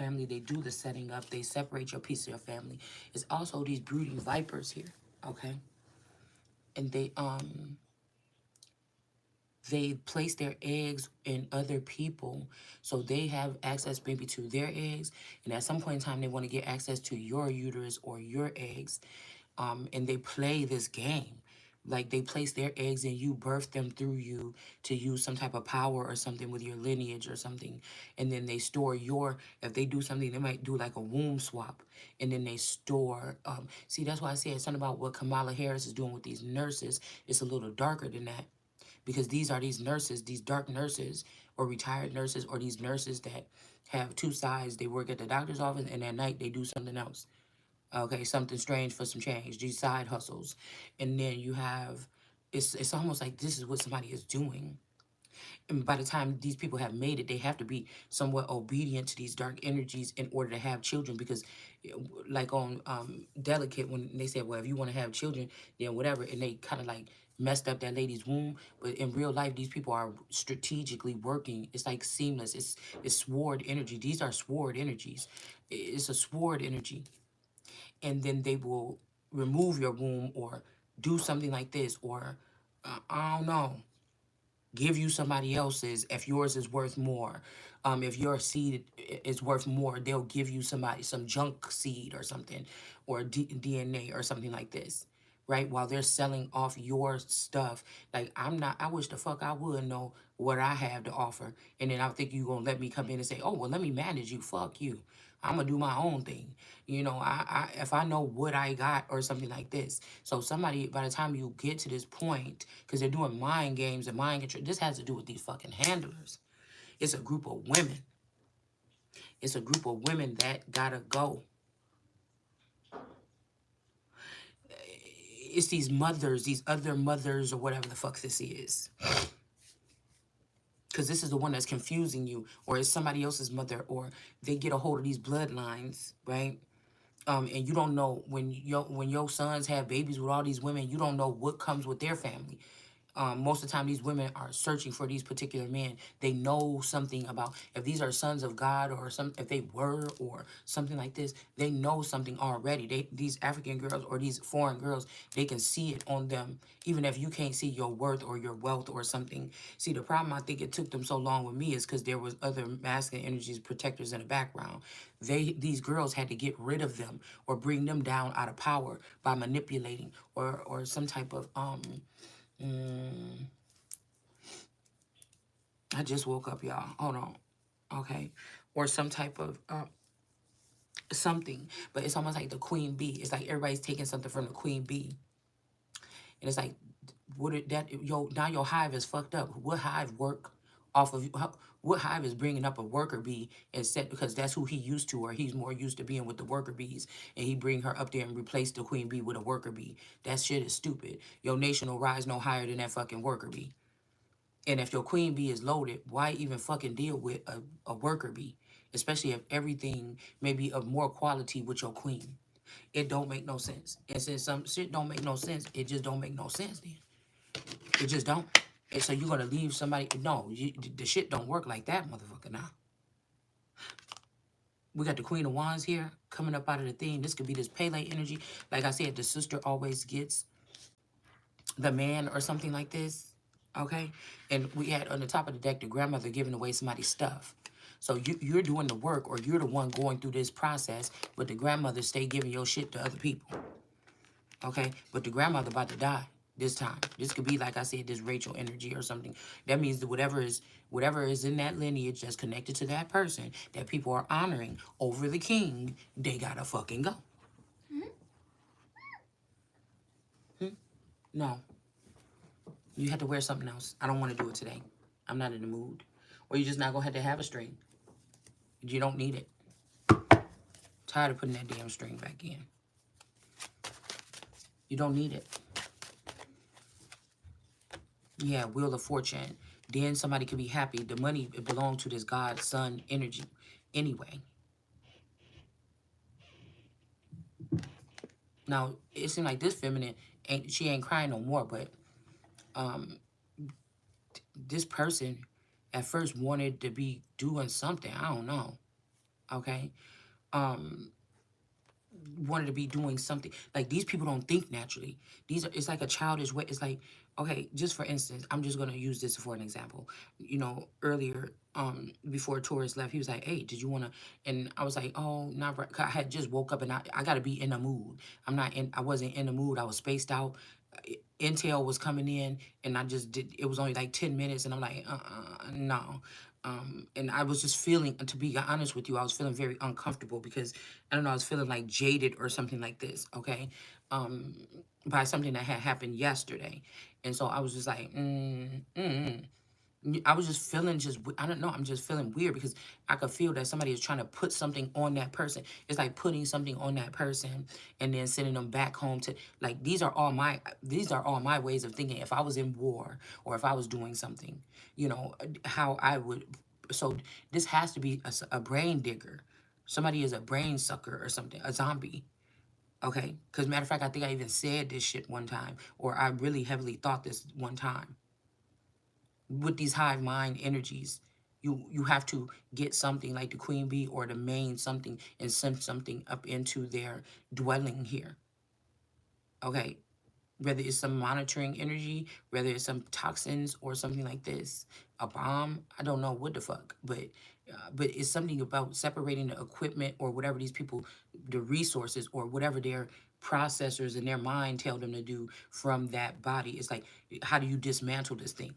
family. They do the setting up. They separate your piece of your family. It's also these brooding vipers here, okay? And they place their eggs in other people, so they have access maybe to their eggs, and at some point in time they want to get access to your uterus or your eggs, and they play this game. Like they place their eggs in you, birth them through you to use some type of power or something with your lineage or something. And then they store if they do something, they might do like a womb swap. And then they store, see, that's why I said something about what Kamala Harris is doing with these nurses. It's a little darker than that. Because these are these nurses, these dark nurses or retired nurses, or these nurses that have two sides. They work at the doctor's office and at night they do something else. Okay, something strange for some change, these side hustles. And then you have, it's almost like this is what somebody is doing. And by the time these people have made it, they have to be somewhat obedient to these dark energies in order to have children. Because, like on Delicate, when they said, well, if you want to have children, then whatever, and they kind of like messed up that lady's womb. But in real life, these people are strategically working. It's like seamless. It's sword energy. These are sword energies. It's a sword energy. And then they will remove your womb or do something like this, or I don't know, give you somebody else's if yours is worth more. If your seed is worth more, they'll give you some junk seed or something, or DNA or something like this, right? While they're selling off your stuff. Like, I wish the fuck I would know what I have to offer. And then I think you gonna let me come in and say, oh, well, let me manage you. Fuck you. I'm gonna do my own thing. You know, if I know what I got or something like this. So somebody, by the time you get to this point, because they're doing mind games and mind control, this has to do with these fucking handlers. It's a group of women. It's a group of women that gotta go. It's these mothers, these other mothers, or whatever the fuck this is. Because this is the one that's confusing you, or it's somebody else's mother, or they get a hold of these bloodlines, right? And you don't know when your sons have babies with all these women, you don't know what comes with their family. Most of the time, these women are searching for these particular men. They know something about, if these are sons of God, or if they were, or something like this, they know something already. These African girls or these foreign girls, they can see it on them, even if you can't see your worth or your wealth or something. See, the problem I think it took them so long with me is because there was other masculine energies, protectors in the background. These girls had to get rid of them or bring them down out of power by manipulating or some type of I just woke up, y'all. Hold on. Okay. Or some type of something. But it's almost like the queen bee. It's like everybody's taking something from the queen bee. And it's like, now your hive is fucked up. What hive work off of, what hive is bringing up a worker bee and set, because that's who he used to, or he's more used to being with the worker bees, and he bring her up there and replace the queen bee with a worker bee. That shit is stupid. Your nation will rise no higher than that fucking worker bee. And if your queen bee is loaded, why even fucking deal with a worker bee? Especially if everything may be of more quality with your queen. It don't make no sense. And since some shit don't make no sense, it just don't make no sense then. It just don't. And so you're going to leave somebody. No, the shit don't work like that, motherfucker, now. We got the Queen of Wands here coming up out of the thing. This could be this Pele energy. Like I said, the sister always gets the man or something like this. Okay? And we had on the top of the deck the grandmother giving away somebody's stuff. So you're doing the work, or you're the one going through this process, but the grandmother stay giving your shit to other people. Okay? But the grandmother about to die this time. This could be, like I said, this Rachel energy or something. That means that whatever is in that lineage that's connected to that person that people are honoring over the king, they gotta fucking go. No. You have to wear something else. I don't want to do it today. I'm not in the mood. Or you're just not going to have a string. You don't need it. Tired of putting that damn string back in. You don't need it. Yeah, Wheel of Fortune. Then somebody could be happy. The money belonged to this God, Son energy anyway. Now, it seems like this feminine, she ain't crying no more, but this person at first wanted to be doing something. I don't know. Okay. Um, wanted to be doing something. Like, these people don't think naturally. These are, it's like a childish way. It's like, okay, just for instance, I'm just gonna use this for an example. Earlier, before Taurus left, he was like, "Hey, did you wanna?" And I was like, "Oh, not right." 'Cause I had just woke up and I gotta be in the mood. I wasn't in the mood. I was spaced out. Intel was coming in, and I just did. It was only like 10 minutes, and I'm like, no. And I was just feeling, to be honest with you, I was feeling very uncomfortable because I don't know, I was feeling like jaded or something like this, okay, um, by something that had happened yesterday, and so I was just like, I was just feeling I don't know, I'm just feeling weird because I could feel that somebody is trying to put something on that person. It's like putting something on that person and then sending them back home to, like, these are all my ways of thinking. If I was in war or if I was doing something, how I would. So this has to be a brain digger. Somebody is a brain sucker or something, a zombie. Okay? Because matter of fact, I think I even said this shit one time, or I really heavily thought this one time. With these hive mind energies, you have to get something like the queen bee or the main something and send something up into their dwelling here. Okay, whether it's some monitoring energy, whether it's some toxins or something like this, a bomb, I don't know what the fuck, but it's something about separating the equipment or whatever these people, the resources or whatever their processors in their mind tell them to do from that body. It's like, how do you dismantle this thing?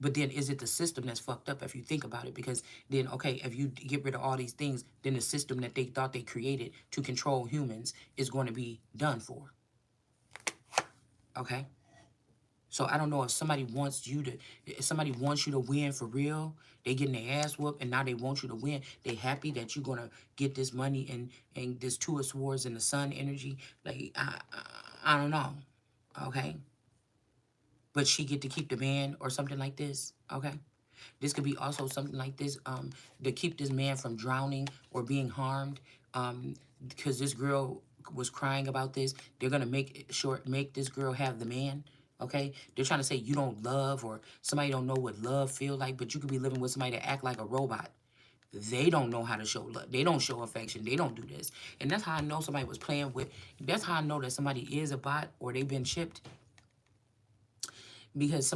But then is it the system that's fucked up if you think about it? Because then, okay, if you get rid of all these things, then the system that they thought they created to control humans is going to be done for. Okay? So I don't know if somebody wants you to win for real. They getting their ass whooped and now they want you to win. They happy that you're gonna get this money and this two of swords and the sun energy. Like, I don't know. Okay? But she get to keep the man or something like this. Okay? This could be also something like this, to keep this man from drowning or being harmed. Because this girl was crying about this. They're gonna make this girl have the man. Okay, they're trying to say you don't love, or somebody don't know what love feel like, but you could be living with somebody that act like a robot. They don't know how to show love. They don't show affection. They don't do this. And that's how I know somebody was playing with. That's how I know that somebody is a bot or they've been chipped, because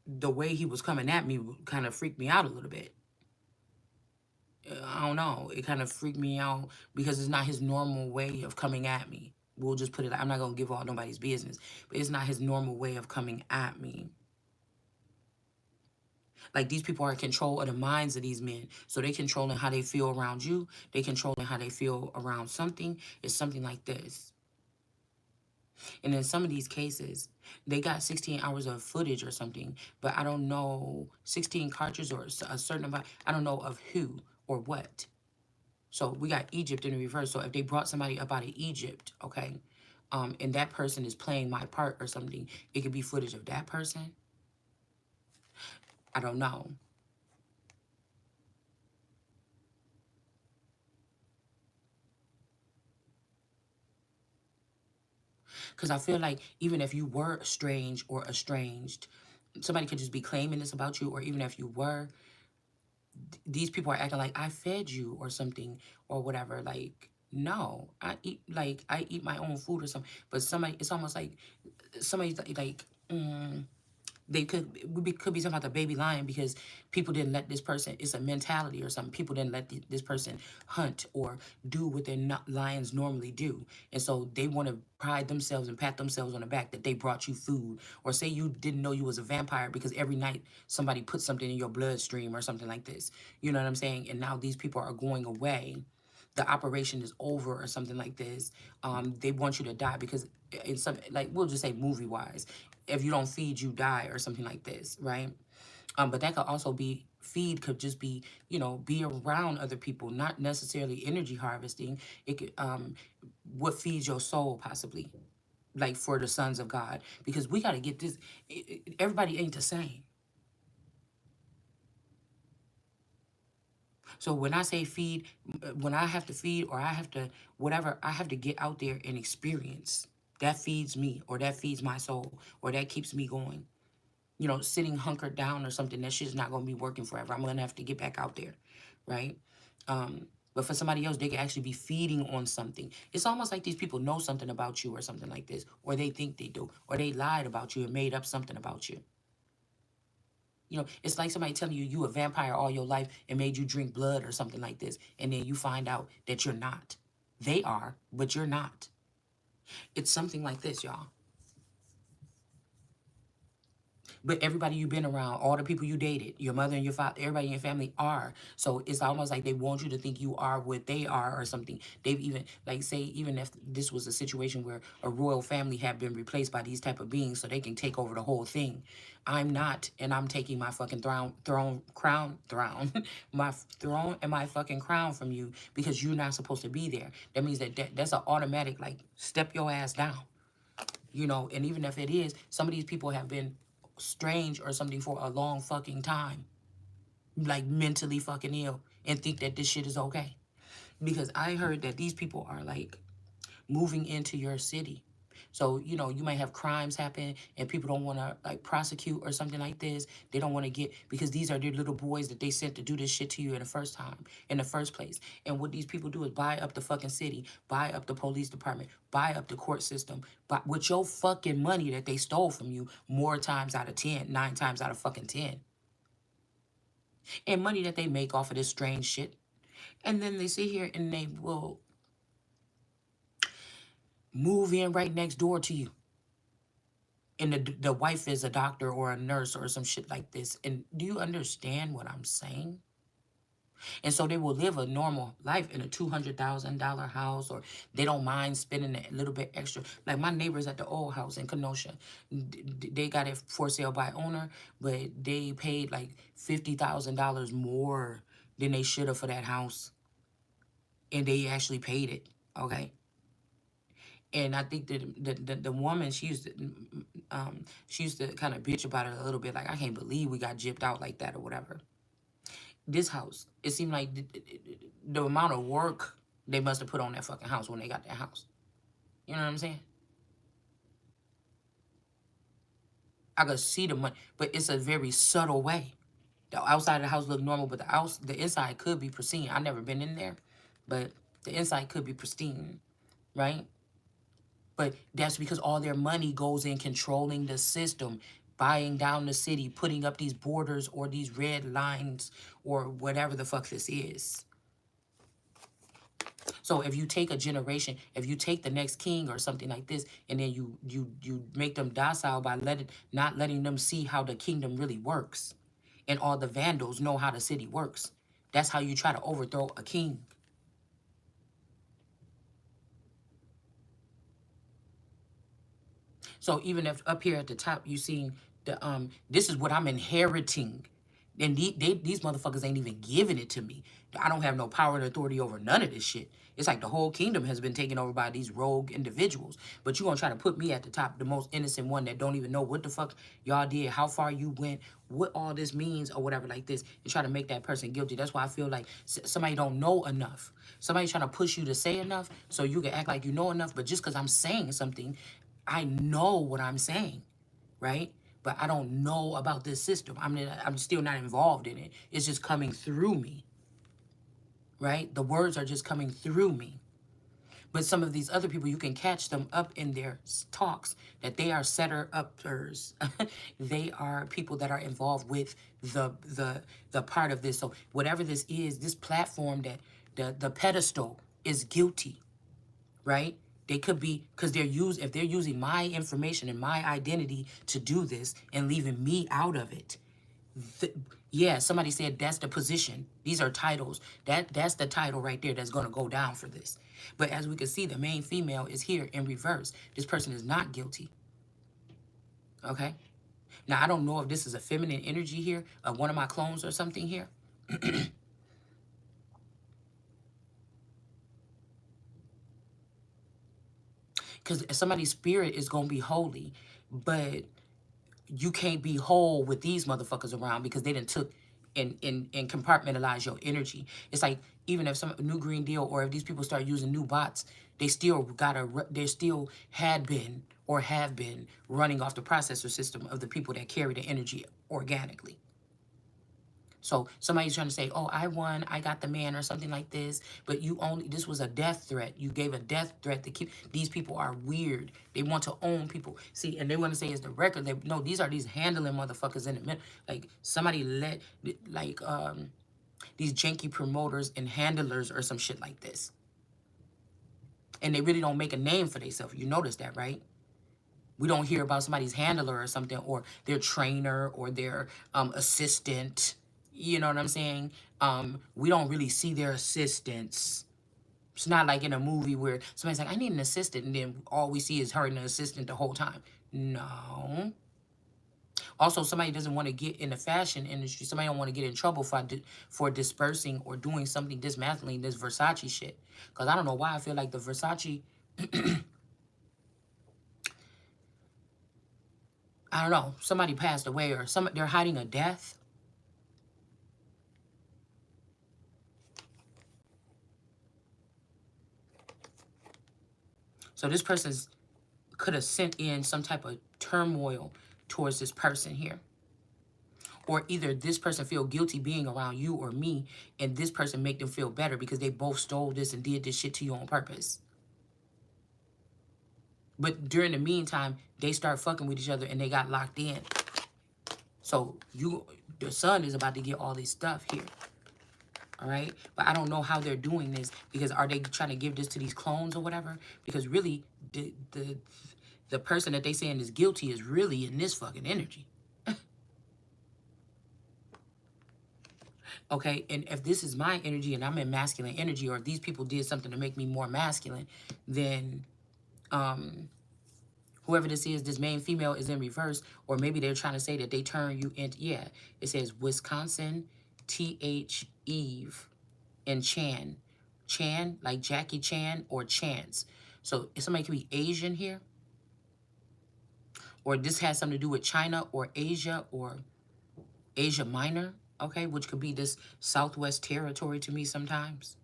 the way he was coming at me kind of freaked me out a little bit. I don't know. It kind of freaked me out because it's not his normal way of coming at me. We'll just put it. I'm not gonna give all nobody's business, but it's not his normal way of coming at me. Like, these people are in control of the minds of these men, so they controlling how they feel around you. They controlling how they feel around something. It's something like this. And in some of these cases, they got 16 hours of footage or something, but I don't know, 16 cartridges or a certain amount. I don't know of who or what. So we got Egypt in the reverse. So if they brought somebody up out of Egypt, okay, and that person is playing my part or something, it could be footage of that person. I don't know. Because I feel like even if you were strange or estranged, somebody could just be claiming this about you, or even if you were, these people are acting like I fed you or something or whatever. Like, no, I eat my own food or something. But somebody, it's almost like somebody's like, they could be talking about the baby lion because people didn't let this person. It's a mentality or something. People didn't let this person hunt or do what their lions normally do, and so they want to pride themselves and pat themselves on the back that they brought you food, or say you didn't know you was a vampire because every night somebody put something in your bloodstream or something like this. You know what I'm saying? And now these people are going away, the operation is over or something like this. They want you to die because in some, like, we'll just say movie wise, if you don't feed, you die or something like this, right? But that could also be, feed could just be, be around other people, not necessarily energy harvesting. It could, what feeds your soul possibly, like for the sons of God, because we got to get this. Everybody ain't the same. So when I say feed, when I have to feed or I have to, whatever, I have to get out there and experience. That feeds me, or that feeds my soul, or that keeps me going. Sitting hunkered down or something, that shit's not going to be working forever. I'm going to have to get back out there, right? But for somebody else, they can actually be feeding on something. It's almost like these people know something about you or something like this, or they think they do, or they lied about you and made up something about you. You know, it's like somebody telling you you a vampire all your life and made you drink blood or something like this, and then you find out that you're not. They are, but you're not. It's something like this, y'all. But everybody you've been around, all the people you dated, your mother and your father, everybody in your family are. So it's almost like they want you to think you are what they are or something. They've even, like, say, even if this was a situation where a royal family had been replaced by these type of beings so they can take over the whole thing. I'm not, and I'm taking my fucking my throne and my fucking crown from you because you're not supposed to be there. That means that's an automatic, like, step your ass down. You know, and even if it is, some of these people have been strange or something for a long fucking time, like mentally fucking ill, and think that this shit is okay. Because I heard that these people are like moving into your city. So, you know, you might have crimes happen and people don't want to like prosecute or something like this. They don't want to get, because these are their little boys that they sent to do this shit to you in the first time, in the first place. And what these people do is buy up the fucking city, buy up the police department, buy up the court system, but with your fucking money that they stole from you more times out of 10, 9 times out of fucking 10. And money that they make off of this strange shit. And then they sit here and they will move in right next door to you, and the wife is a doctor or a nurse or some shit like this. And do you understand what I'm saying? And so they will live a normal life in a $200,000 house, or they don't mind spending a little bit extra. Like my neighbors at the old house in Kenosha, they got it for sale by owner, but they paid like $50,000 more than they should have for that house, and they actually paid it. Okay. And I think that the woman, she used to kind of bitch about it a little bit, like, I can't believe we got gypped out like that or whatever. This house, it seemed like the amount of work they must have put on that fucking house when they got that house. You know what I'm saying? I could see the money, but it's a very subtle way. The outside of the house look normal, but the inside could be pristine. I've never been in there, but the inside could be pristine, right? But that's because all their money goes in controlling the system, buying down the city, putting up these borders or these red lines or whatever the fuck this is. So if you take a generation, if you take the next king or something like this, and then you make them docile by not letting them see how the kingdom really works, and all the vandals know how the city works. That's how you try to overthrow a king. So even if up here at the top you see this is what I'm inheriting. And these motherfuckers ain't even giving it to me. I don't have no power and authority over none of this shit. It's like the whole kingdom has been taken over by these rogue individuals. But you gonna try to put me at the top, the most innocent one that don't even know what the fuck y'all did, how far you went, what all this means or whatever like this, and try to make that person guilty. That's why I feel like somebody don't know enough. Somebody trying to push you to say enough so you can act like you know enough. But just because I'm saying something, I know what I'm saying, right? But I don't know about this system. I'm still not involved in it. It's just coming through me, right? The words are just coming through me. But some of these other people, you can catch them up in their talks that they are setter-uppers. They are people that are involved with the part of this. So whatever this is, this platform that the pedestal is guilty, right? They could be, because if they're using my information and my identity to do this and leaving me out of it. th- yeah, somebody said that's the position. These are titles. That's the title right there that's gonna go down for this. But as we can see, the main female is here in reverse. This person is not guilty. Okay. Now I don't know if this is a feminine energy here, one of my clones or something here. Because somebody's spirit is gonna be holy, but you can't be whole with these motherfuckers around because they done took and compartmentalize your energy. It's like even if some new Green Deal or if these people start using new bots, they still had been or have been running off the processor system of the people that carry the energy organically. So somebody's trying to say, oh, I won, I got the man or something like this. But this was a death threat. You gave a death threat to keep, these people are weird. They want to own people. See, and they want to say it's the record. No, these are these handling motherfuckers in the middle. Like somebody like, these janky promoters and handlers or some shit like this. And they really don't make a name for themselves. You notice that, right? We don't hear about somebody's handler or something, or their trainer or their assistant. You know what I'm saying? We don't really see their assistants. It's not like in a movie where somebody's like, I need an assistant, and then all we see is her and the assistant the whole time. No. Also, somebody doesn't want to get in the fashion industry. Somebody don't want to get in trouble for dispersing or doing something dismantling this Versace shit. Because I don't know why I feel like the Versace, I don't know, somebody passed away or they're hiding a death. So this person could have sent in some type of turmoil towards this person here. Or either this person feel guilty being around you or me, and this person make them feel better because they both stole this and did this shit to you on purpose. But during the meantime, they start fucking with each other and they got locked in. So the son is about to get all this stuff here. All right? But I don't know how they're doing this, because are they trying to give this to these clones or whatever? Because really, the person that they saying is guilty is really in this fucking energy. Okay, and if this is my energy and I'm in masculine energy, or if these people did something to make me more masculine, then whoever this is, this main female is in reverse, or maybe they're trying to say that they turn you into, yeah, it says Wisconsin, T.H. Eve, and Chan. Chan, like Jackie Chan, or Chance. So if somebody could be Asian here, or this has something to do with China or Asia or Asia Minor, okay, which could be this Southwest territory to me sometimes.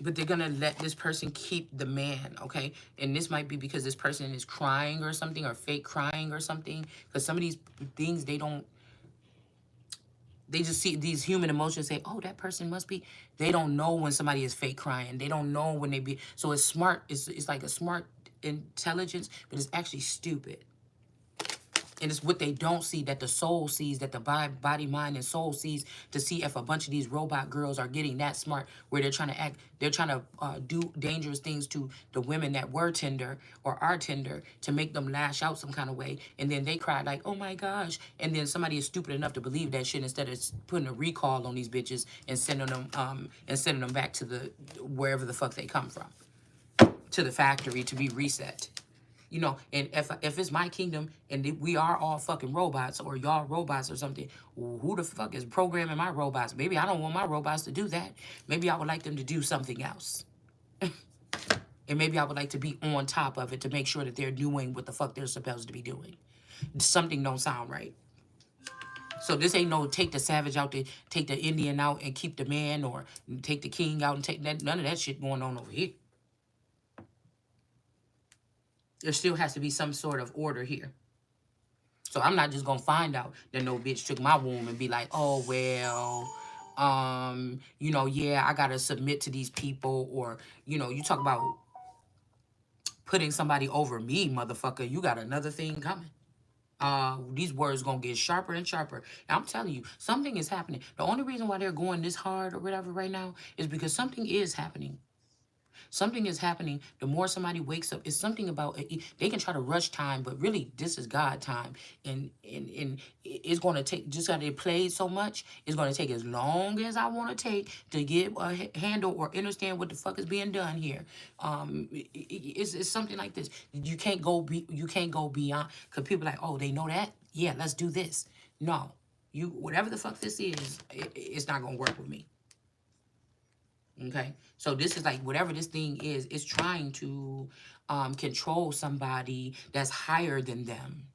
But they're going to let this person keep the man, okay? And this might be because this person is crying or something, or fake crying or something. Because some of these things, they just see these human emotions, say, oh, that person must be. They don't know when somebody is fake crying. They don't know when they be. So it's smart. It's like a smart intelligence, but it's actually stupid. And it's what they don't see that the soul sees, that the body, mind, and soul sees, to see if a bunch of these robot girls are getting that smart, where they're trying to do dangerous things to the women that were tender or are tender, to make them lash out some kind of way. And then they cry like, oh my gosh. And then somebody is stupid enough to believe that shit, instead of putting a recall on these bitches and sending them back to wherever the fuck they come from, to the factory to be reset. You know, and if it's my kingdom and we are all fucking robots, or y'all robots or something, who the fuck is programming my robots? Maybe I don't want my robots to do that. Maybe I would like them to do something else. And maybe I would like to be on top of it to make sure that they're doing what the fuck they're supposed to be doing. Something don't sound right. So this ain't no take the savage out, take the Indian out and keep the man, or take the king out and take that. None of that shit going on over here. There still has to be some sort of order here. So I'm not just going to find out that no bitch took my womb and be like, oh, well, you know, yeah, I got to submit to these people. Or, you know, you talk about putting somebody over me, motherfucker. You got another thing coming. These words going to get sharper and sharper. And I'm telling you, something is happening. The only reason why they're going this hard or whatever right now is because something is happening. Something is happening. The more somebody wakes up, it's something about it. They can try to rush time, but really, this is God time, and it's going to take. Just how they played so much, it's going to take as long as I want to take to get a handle or understand what the fuck is being done here. It's something like this. You can't go beyond, because people are like, oh, they know that. Yeah, let's do this. No, whatever the fuck this is, it's not gonna work with me. Okay, so this is like whatever this thing is, it's trying to control somebody that's higher than them.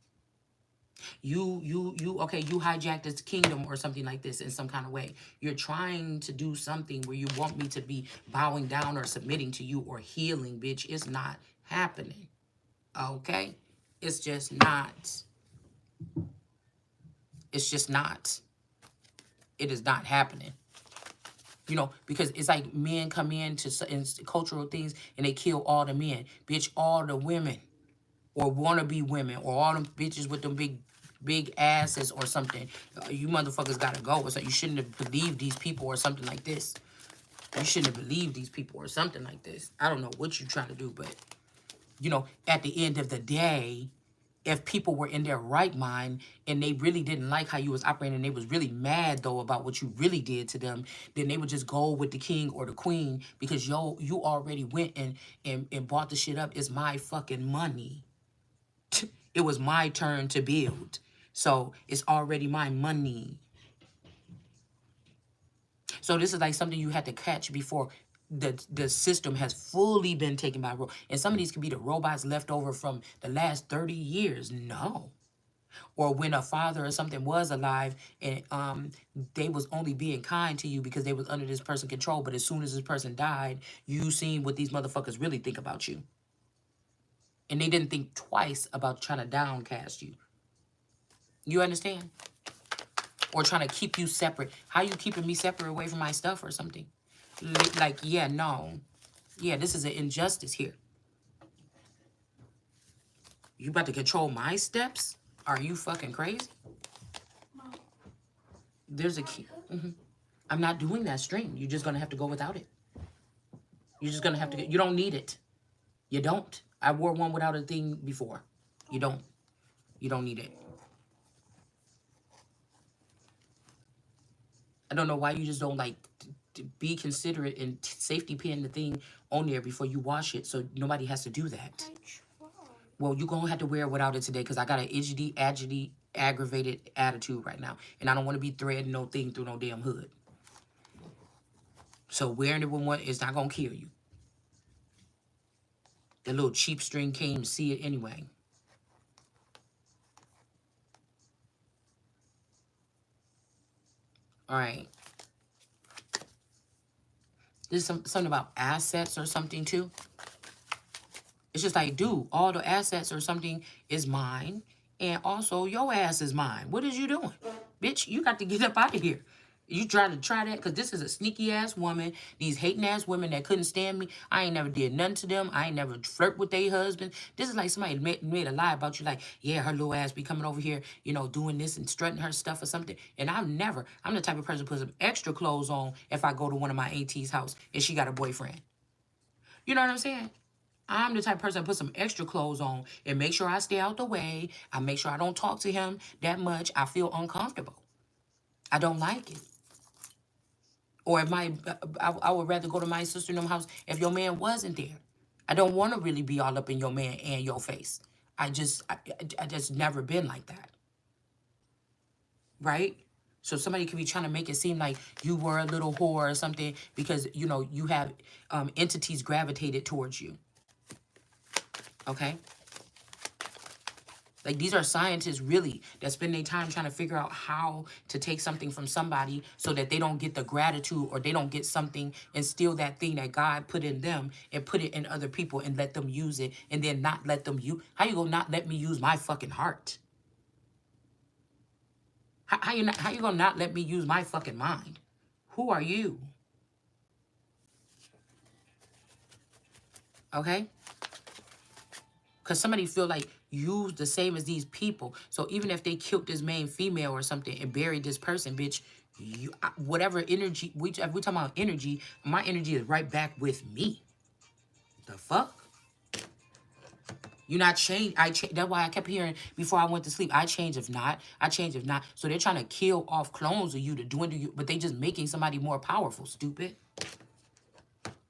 Okay, you hijacked this kingdom or something like this in some kind of way. You're trying to do something where you want me to be bowing down or submitting to you or healing, bitch. It's not happening. Okay, it's just not. It's just not. It is not happening. You know, because it's like men come in cultural things and they kill all the men. Bitch, all the women or wannabe women or all them bitches with them big asses or something. You motherfuckers gotta go. So you shouldn't have believed these people or something like this. You shouldn't have believed these people or something like this. I don't know what you're trying to do, but, you know, at the end of the day, if people were in their right mind and they really didn't like how you was operating and they was really mad, though, about what you really did to them, then they would just go with the king or the queen because, you already went and bought the shit up. It's my fucking money. It was my turn to build. So it's already my money. So this is like something you had to catch before the system has fully been taken by robots. And some of these could be the robots left over from the last 30 years. No. Or when a father or something was alive and they was only being kind to you because they was under this person's control. But as soon as this person died, you seen what these motherfuckers really think about you. And they didn't think twice about trying to downcast you. You understand? Or trying to keep you separate. How you keeping me separate away from my stuff or something? Like, yeah, no. Yeah, this is an injustice here. You about to control my steps? Are you fucking crazy? There's a key. I'm not doing that stream. You're just going to have to go without it. You're just going to have to. You don't need it. You don't. I wore one without a thing before. You don't. You don't need it. I don't know why you just don't like be considerate and safety pin the thing on there before you wash it so nobody has to do that. Well, you're going to have to wear it without it today because I got an aggravated attitude right now. And I don't want to be threading no thing through no damn hood. So wearing it with one is not going to kill you. The little cheap string came to see it anyway. All right. There's something about assets or something too. It's just like, dude, all the assets or something is mine. And also, your ass is mine. What is you doing? Bitch, you got to get up out of here. You try that? Because this is a sneaky-ass woman. These hating-ass women that couldn't stand me. I ain't never did nothing to them. I ain't never flirt with their husband. This is like somebody made a lie about you. Like, yeah, her little ass be coming over here, you know, doing this and strutting her stuff or something. And I'm the type of person who puts some extra clothes on if I go to one of my auntie's house and she got a boyfriend. You know what I'm saying? I'm the type of person that put some extra clothes on and make sure I stay out the way. I make sure I don't talk to him that much. I feel uncomfortable. I don't like it. Or I would rather go to my sister in them house if your man wasn't there. I don't want to really be all up in your man and your face. I just never been like that. Right? So somebody could be trying to make it seem like you were a little whore or something because, you know, you have entities gravitated towards you. Okay? Like, these are scientists, really, that spend their time trying to figure out how to take something from somebody so that they don't get the gratitude or they don't get something and steal that thing that God put in them and put it in other people and let them use it and then not let them use. How you gonna not let me use my fucking heart? How you gonna not let me use my fucking mind? Who are you? Okay? Because somebody feel like you the same as these people. So even if they killed this main female or something and buried this person, bitch, whatever energy, we talking about energy, my energy is right back with me. The fuck? You not change. That's why I kept hearing before I went to sleep. I change if not. I change if not. So they're trying to kill off clones of you to dwindle you, but they just making somebody more powerful. Stupid.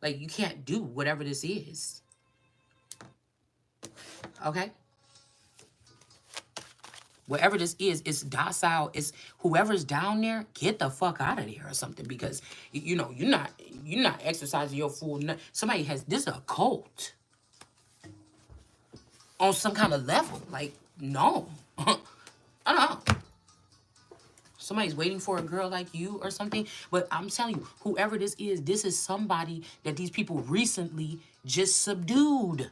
Like, you can't do whatever this is. Okay? Whatever this is, it's docile. It's whoever's down there, get the fuck out of there or something. Because you know you're not exercising your full. Somebody has this is a cult on some kind of level. Like, no, I don't know. Somebody's waiting for a girl like you or something. But I'm telling you, whoever this is somebody that these people recently just subdued.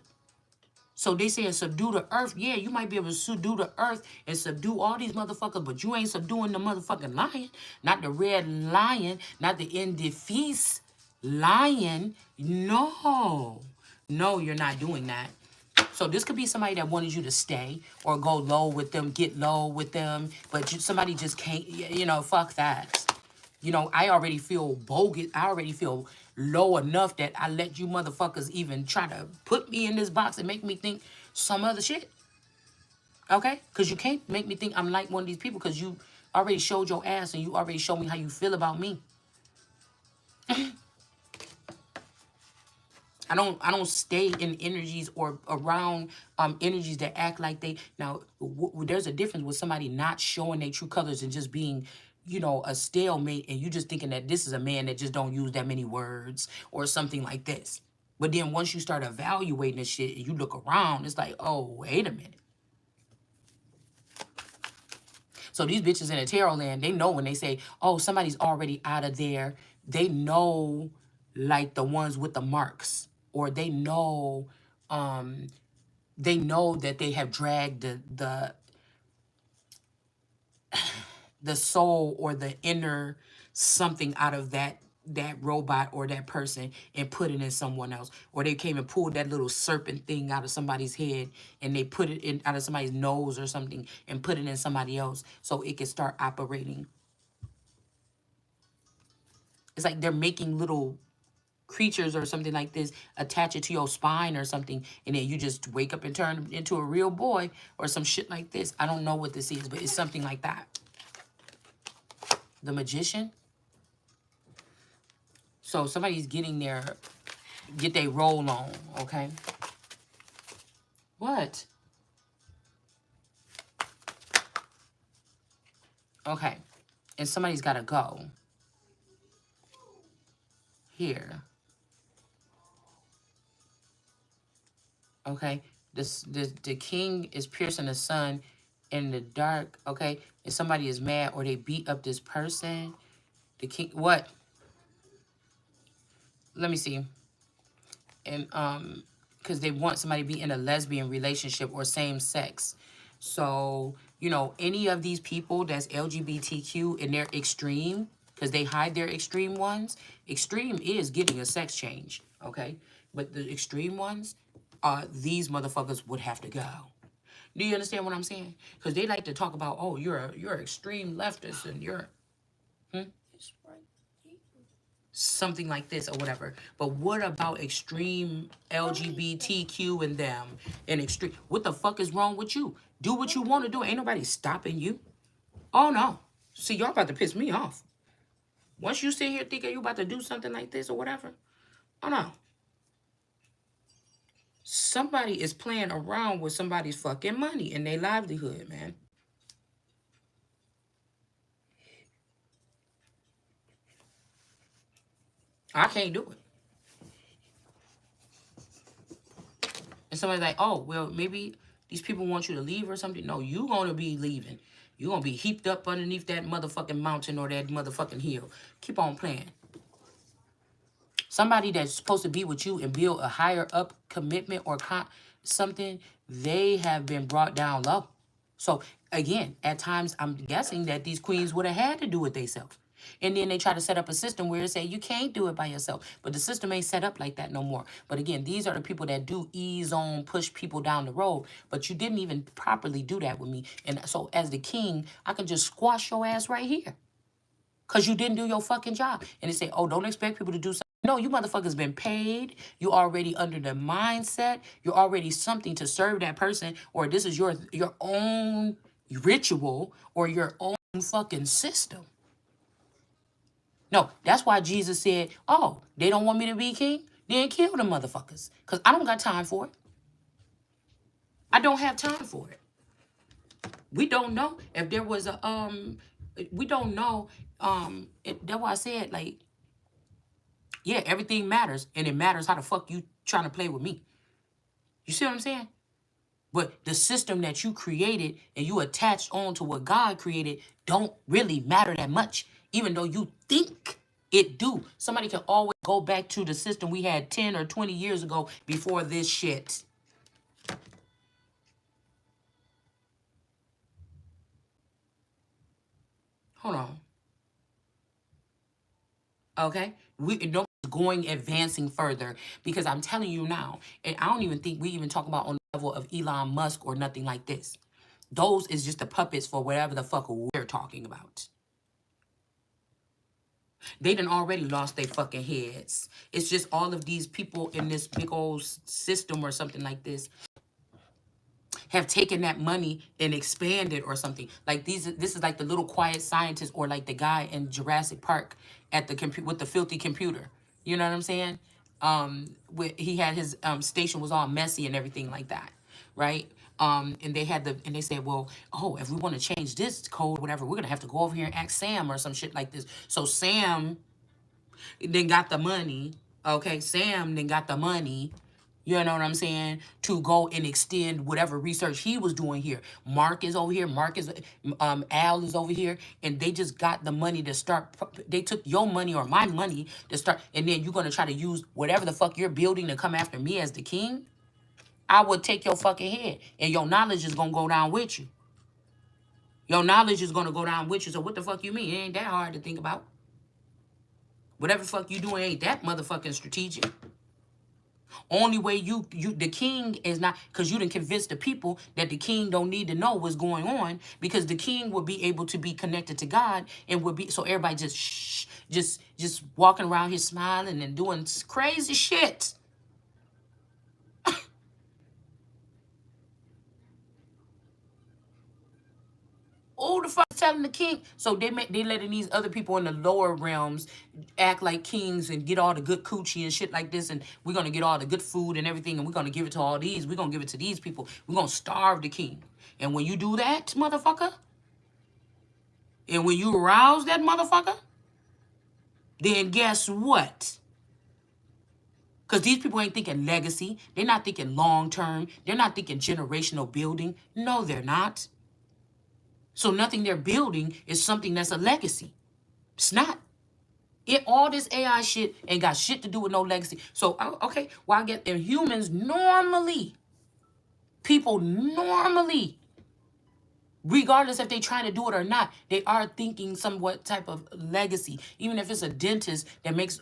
So they say subdue the earth. Yeah, you might be able to subdue the earth and subdue all these motherfuckers, but you ain't subduing the motherfucking lion. Not the red lion, not the indefeased lion. No. No, you're not doing that. So this could be somebody that wanted you to stay or go low with them, get low with them, but somebody just can't, fuck that. I already feel bogus. I already feel low enough that I let you motherfuckers even try to put me in this box and make me think some other shit. Okay? Because you can't make me think I'm like one of these people because you already showed your ass and you already showed me how you feel about me. I don't stay in energies or around energies that act like they now there's a difference with somebody not showing their true colors and just being a stalemate, and you just thinking that this is a man that just don't use that many words or something like this. But then once you start evaluating this shit and you look around, it's like, oh, wait a minute. So these bitches in the tarot land, they know when they say, oh, somebody's already out of there. They know, like the ones with the marks, or they know that they have dragged the soul or the inner something out of that robot or that person and put it in someone else. Or they came and pulled that little serpent thing out of somebody's head and they put it in out of somebody's nose or something and put it in somebody else so it can start operating. It's like they're making little creatures or something like this, attach it to your spine or something, and then you just wake up and turn into a real boy or some shit like this. I don't know what this is, but it's something like that. The Magician. So somebody's getting get their roll on, okay? What? Okay. And somebody's got to go. Here. Okay? The king is piercing the sun in the dark, okay? And somebody is mad or they beat up this person. The king, what? Let me see. And because they want somebody to be in a lesbian relationship or same sex. So, any of these people that's LGBTQ and they're extreme, because they hide their extreme ones, extreme is getting a sex change, okay? But the extreme ones, these motherfuckers would have to go. Do you understand what I'm saying? Because they like to talk about, oh, you're extreme leftist and you're something like this or whatever. But what about extreme LGBTQ and them and extreme? What the fuck is wrong with you? Do what you want to do. Ain't nobody stopping you. Oh no. See, y'all about to piss me off. Once you sit here thinking you about to do something like this or whatever, oh no. Somebody is playing around with somebody's fucking money and their livelihood, man. I can't do it. And somebody's like, oh, well, maybe these people want you to leave or something. No, you gonna be leaving. You're gonna be heaped up underneath that motherfucking mountain or that motherfucking hill. Keep on playing. Somebody that's supposed to be with you and build a higher up commitment or something, they have been brought down low. So again, at times I'm guessing that these queens would have had to do it themselves. And then they try to set up a system where it say you can't do it by yourself. But the system ain't set up like that no more. But again, these are the people that do ease on, push people down the road. But you didn't even properly do that with me. And so as the king, I can just squash your ass right here. Because you didn't do your fucking job. And they say, oh, don't expect people to do something. No, you motherfuckers been paid. You already under the mindset. You're already something to serve that person. Or this is your own ritual or your own fucking system. No, that's why Jesus said, oh, they don't want me to be king? Then kill the motherfuckers. Because I don't got time for it. I don't have time for it. We don't know if there was a, we don't know, that's why I said, like, yeah, everything matters. And it matters how the fuck you trying to play with me. You see what I'm saying? But the system that you created and you attached on to what God created don't really matter that much. Even though you think it do. Somebody can always go back to the system we had 10 or 20 years ago before this shit. Hold on. Okay, we don't going advancing further because I'm telling you now, and I don't even think we even talk about on the level of Elon Musk or nothing like this. Those is just the puppets for whatever the fuck we're talking about. They done already lost their fucking heads. It's just all of these people in this big old system or something like this have taken that money and expanded or something. Like this is like the little quiet scientist or like the guy in Jurassic Park at the with the filthy computer. You know what I'm saying? He had his station was all messy and everything like that, right? And they said, well, oh, if we want to change this code, whatever, we're gonna have to go over here and ask Sam or some shit like this. So Sam then got the money. Okay, Sam then got the money. You know what I'm saying? To go and extend whatever research he was doing here. Mark is over here. Al is over here, and they just got the money to start. They took your money or my money to start, and then you're gonna try to use whatever the fuck you're building to come after me as the king. I would take your fucking head, and your knowledge is gonna go down with you. Your knowledge is gonna go down with you. So what the fuck you mean? It ain't that hard to think about. Whatever the fuck you doing ain't that motherfucking strategic. Only way you the king is not because you didn't convince the people that the king don't need to know what's going on because the king would be able to be connected to God and would be so everybody just just walking around here smiling and doing crazy shit. Who the fuck is telling the king? So they letting these other people in the lower realms act like kings and get all the good coochie and shit like this, and we're gonna get all the good food and everything, and we're gonna give it to all these. We're gonna give it to these people. We're gonna starve the king. And when you do that, motherfucker, and when you arouse that motherfucker, then guess what? Because these people ain't thinking legacy. They're not thinking long term. They're not thinking generational building. No, they're not. So nothing they're building is something that's a legacy. It's not. All this AI shit ain't got shit to do with no legacy. So okay, well I get and humans normally, people normally, regardless if they trying to do it or not, they are thinking somewhat type of legacy. Even if it's a dentist that makes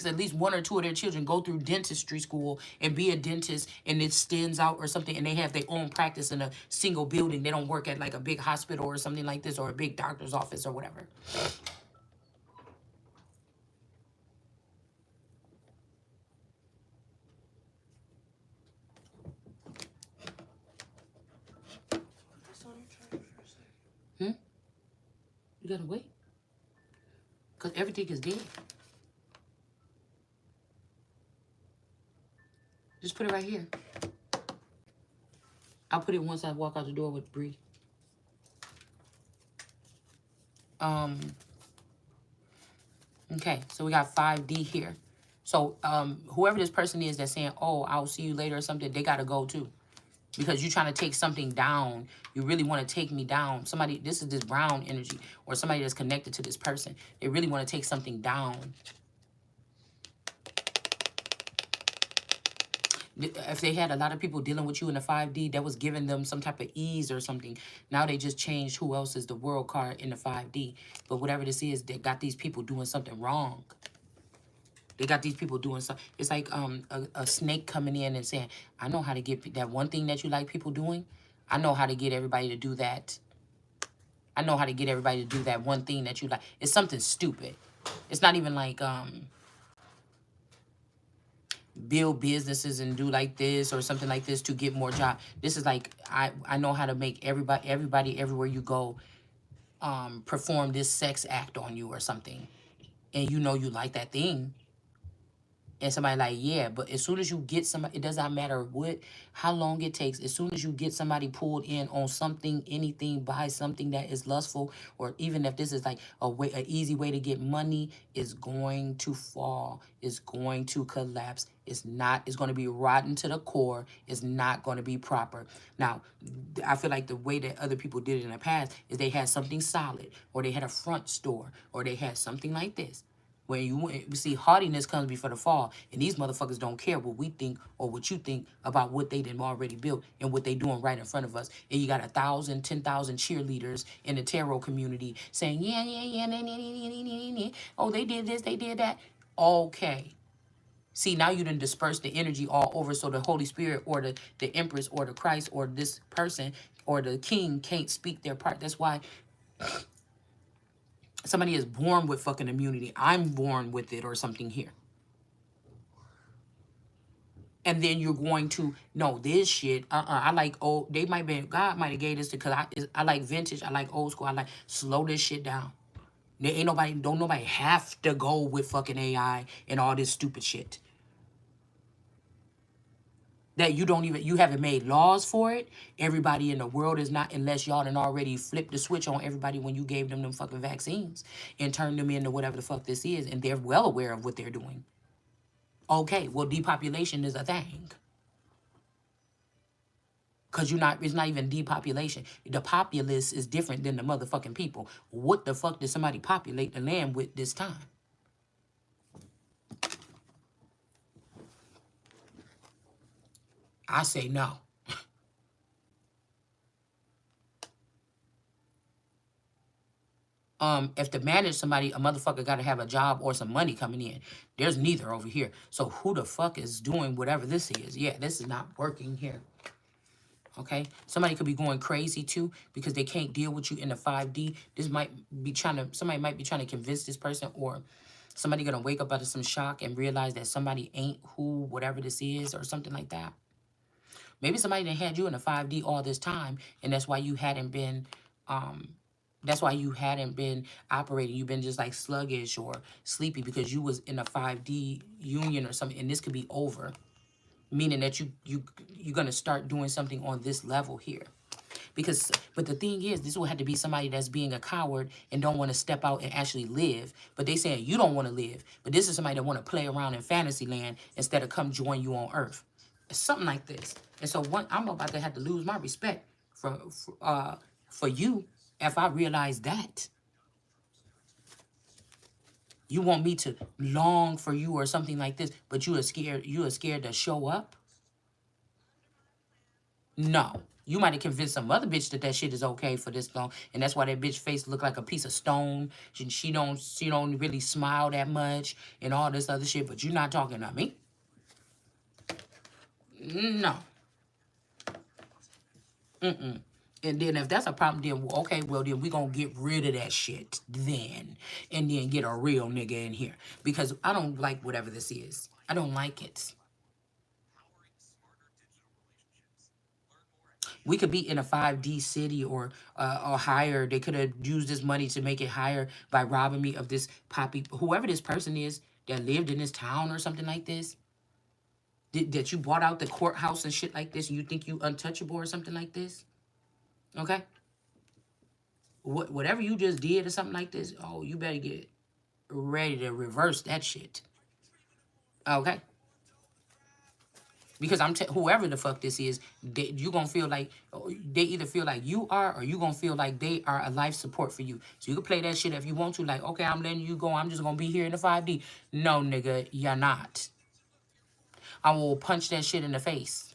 at least one or two of their children go through dentistry school and be a dentist and it stands out or something and they have their own practice in a single building. They don't work at like a big hospital or something like this or a big doctor's office or whatever. Hmm? You gotta wait. Because everything is dead. Just put it right here. I'll put it once I walk out the door with Bree. Okay, so we got 5D here. So whoever this person is that's saying, oh, I'll see you later or something, they got to go too. Because you're trying to take something down. You really want to take me down. Somebody, this is this brown energy or somebody that's connected to this person. They really want to take something down. If they had a lot of people dealing with you in the 5D, that was giving them some type of ease or something. Now they just changed who else is the world card in the 5D. But whatever this is, they got these people doing something wrong. They got these people doing something. It's like a snake coming in and saying, I know how to get that one thing that you like people doing. I know how to get everybody to do that. I know how to get everybody to do that one thing that you like. It's something stupid. It's not even like build businesses and do like this or something like this to get more job. This is like I know how to make everybody everywhere you go perform this sex act on you or something. And you know you like that thing. And somebody like, yeah, but as soon as you get somebody, it does not matter how long it takes. As soon as you get somebody pulled in on something, anything, buy something that is lustful, or even if this is like an easy way to get money, is going to fall, is going to collapse. It's going to be rotten to the core. It's not going to be proper. Now, I feel like the way that other people did it in the past is they had something solid, or they had a front store, or they had something like this. When you see, haughtiness comes before the fall, and these motherfuckers don't care what we think or what you think about what they done already built and what they doing right in front of us. And you got 1,000, 10,000 cheerleaders in the tarot community saying, yeah, yeah, yeah, nah, nah, nah, nah, nah, nah, nah. Oh, they did this, they did that. Okay. See, now you done disperse the energy all over, so the Holy Spirit or the Empress or the Christ or this person or the king can't speak their part. That's why somebody is born with fucking immunity. I'm born with it or something here. And then you're going to know this shit. I like old. They might be, God might have gave this because I like vintage. I like old school. I like slow this shit down. There ain't nobody, don't nobody have to go with fucking AI and all this stupid shit. That you don't even, you haven't made laws for it. Everybody in the world is not, unless y'all done already flipped the switch on everybody when you gave them fucking vaccines and turned them into whatever the fuck this is, and they're well aware of what they're doing. Okay, well, depopulation is a thing. Because it's not even depopulation. The populace is different than the motherfucking people. What the fuck did somebody populate the land with this time? I say no. If to manage somebody, a motherfucker got to have a job or some money coming in. There's neither over here. So who the fuck is doing whatever this is? Yeah, this is not working here. Okay, somebody could be going crazy too because they can't deal with you in the 5D. This might be somebody might be trying to convince this person, or somebody gonna wake up out of some shock and realize that somebody ain't who whatever this is or something like that. Maybe somebody done had you in the 5D all this time, and that's why you hadn't been operating. You've been just like sluggish or sleepy because you was in a 5D union or something, and this could be over. Meaning that you're gonna start doing something on this level here. But the thing is, this will have to be somebody that's being a coward and don't want to step out and actually live. But they saying you don't want to live. But this is somebody that want to play around in fantasy land instead of come join you on Earth. It's something like this. And so I'm about to have to lose my respect for you if I realize that. You want me to long for you or something like this, but you are scared to show up? No. You might have convinced some other bitch that that shit is okay for this long, and that's why that bitch face look like a piece of stone. She don't really smile that much and all this other shit. But you're not talking to me. No. And then if that's a problem, then okay, well then we gonna get rid of that shit then, and then get a real nigga in here because I don't like whatever this is. I don't like it. We could be in a 5D city or higher. They could have used this money to make it higher by robbing me of this poppy, whoever this person is that lived in this town or something like this. That you bought out the courthouse and shit like this, and you think you untouchable or something like this. Okay? Whatever you just did or something like this, oh, you better get ready to reverse that shit. Okay? Because whoever the fuck this is, you gonna feel like they either feel like you are, or you gonna feel like they are a life support for you. So you can play that shit if you want to. Like, okay, I'm letting you go. I'm just gonna be here in the 5D. No, nigga, you're not. I will punch that shit in the face.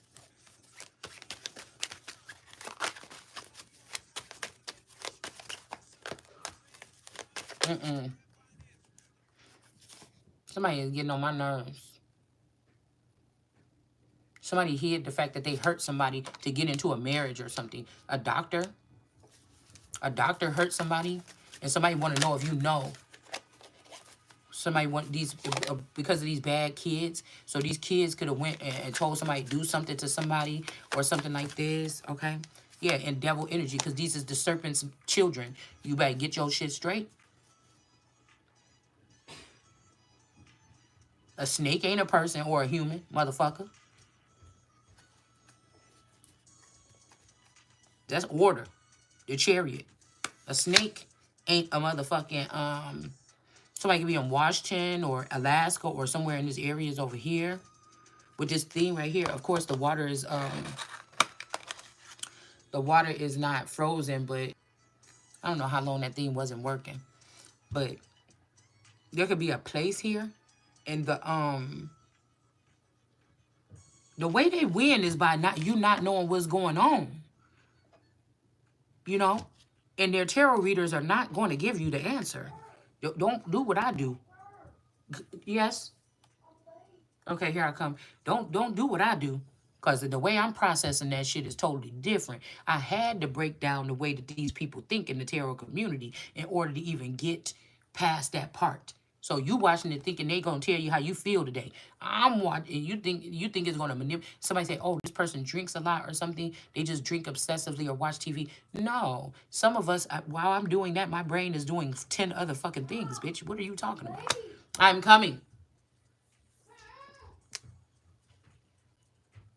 Somebody is getting on my nerves. Somebody hid the fact that they hurt somebody to get into a marriage or something. A doctor hurt somebody, and somebody want to know if you know. Somebody want these because of these bad kids. So these kids could have went and told somebody to do something to somebody or something like this. Okay, yeah, and devil energy because these is the serpent's children. You better get your shit straight. A snake ain't a person or a human, motherfucker. That's order. The chariot. A snake ain't a motherfucking somebody could be in Washington or Alaska or somewhere in this areas over here. With this theme right here, of course the water is not frozen, but I don't know how long that thing wasn't working. But There could be a place here, and the way they win is by not knowing what's going on, you know? And their tarot readers are not going to give you the answer. Don't do what I do. Yes? Okay, here I come. Don't do what I do. Cause the way I'm processing that shit is totally different. I had to break down the way that these people think in the tarot community in order to even get past that part. So you watching it thinking they gonna tell you how you feel today. I'm watching. You think it's gonna manipulate. Somebody say, "Oh, this person drinks a lot or something. They just drink obsessively or watch TV." No, some of us. While I'm doing that, my brain is doing 10 other fucking things, bitch. What are you talking about? I'm coming.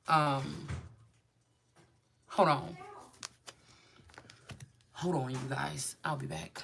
Um, hold on. Hold on, you guys. I'll be back.